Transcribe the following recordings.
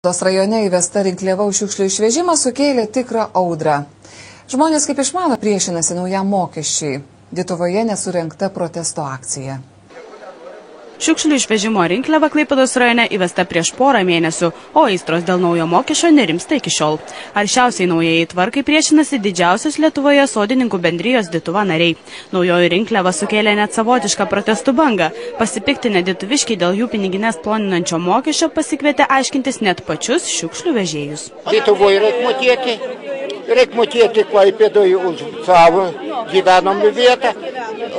Rajone įvesta rinkliava už šiukšlių išvežimą sukėlė tikrą audrą. Žmonės kaip išmano priešinasi naujam mokesčiui. Lietuvoje nesurengta protesto akcija. Šiukšlių išvežimo rinkliava Klaipėdos rajone įvesta prieš porą mėnesių, o aistros dėl naujo mokesčio nerimsta iki šiol. Aršiausiai naujai tvarkai priešinasi didžiausios Lietuvoje sodininkų bendrijos Dituva nariai. Naujoji rinkliava sukėlė net savotišką protestų bangą. Pasipiktinę dituviškiai dėl jų piniginės ploninančio mokesčio pasikvietė aiškintis net pačius šiukšlių vežėjus. Lietuvoje reikia mokėti Klaipėdoje už savo gyvenamą vietą,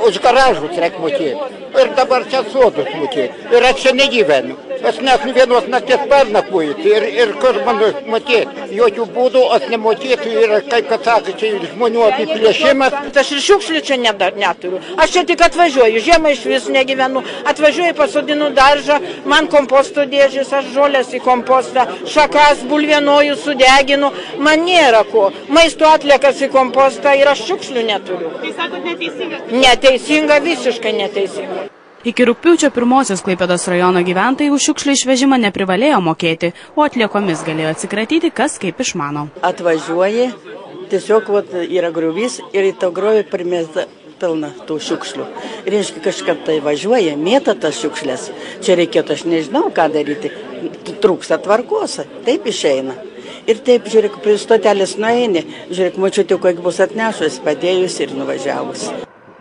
už garažus reikia mokėti. Ir dabar čia sodus mokėti. Ir aš čia negyvenu. Aš net vienos nakties pernakvoju. Ir kur man mokėti? Jokių būdų aš nemokėtų. Ir kaip kad sako, čia žmonių apiplėšimas. Aš ir šiukšlių čia neturiu. Aš čia tik atvažiuoju. Žiemą iš vis negyvenu. Atvažiuoju, pasodinu daržą, man komposto dėžės, aš žolės į kompostą, šakas bulvienoju, sudeginu. Man nėra ko. Maisto atliekas į kompostą ir aš šiukšlių neturiu. Tai sakot neteisinga? Neteisinga, visiškai neteisinga. Iki rugpjūčio 1 Klaipėdos rajono gyventojai už šiukšlių išvežimą neprivalėjo mokėti, o atliekomis galėjo atsikratyti, kas kaip išmano. Atvažiuoji, tiesiog yra griuvys ir į tą griuvį primesta pilna tų šiukšlių. Reiškia, kažkaip tai važiuoja, mėta tas šiukšlės. Čia reikėtų, aš nežinau, ką daryti. Trūksta tvarkos, taip išeina. Ir taip, žiūrėk, prie stotelės nueini, žiūrėk, močiutė, kiek bus atnešus, padėjus ir nuvažiavus.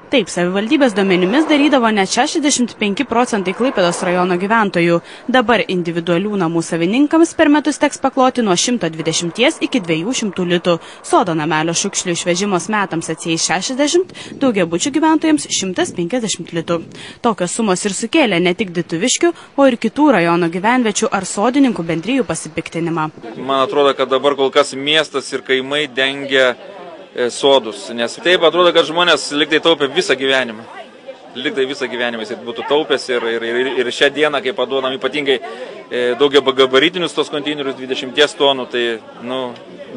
Taip, savivaldybės duomenimis darydavo net 65% Klaipėdos rajono gyventojų. Dabar individualių namų savininkams per metus teks pakloti nuo 120 iki 200 litų. Sodo namelio šiukšlių išvežimos metams atsieis 60, daugiabučių gyventojams 150 litų. Tokios sumos ir sukėlė ne tik dituviškių, o ir kitų rajono gyvenviečių ar sodininkų bendrijų pasipiktinimą. Man atrodo, kad dabar kol kas miestas ir kaimai dengia sodus, nes taip atrodo, kad žmonės liktai taupė visą gyvenimą. Liktai visą gyvenimą jis būtų taupęs ir šią dieną, kai paduodam ypatingai daugiagabaritinius tos konteinerius 20 tonų, tai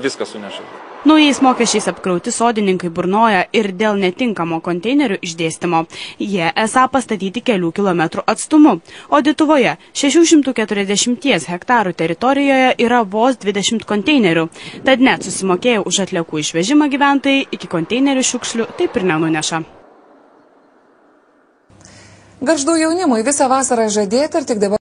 viskas suneša. Naujais mokesčiais apkrauti sodininkai burnoja ir dėl netinkamo konteinerių išdėstymo. Jie esą pastatyti kelių kilometrų atstumu, o Dituvoje 640 hektarų teritorijoje yra vos 20 konteinerių. Tad net susimokėję už atliekų išvežimą gyventojai iki konteinerių šiukšlių taip ir nenuneša. Gargždų jaunimui visą vasarą žadėta ir tik dabar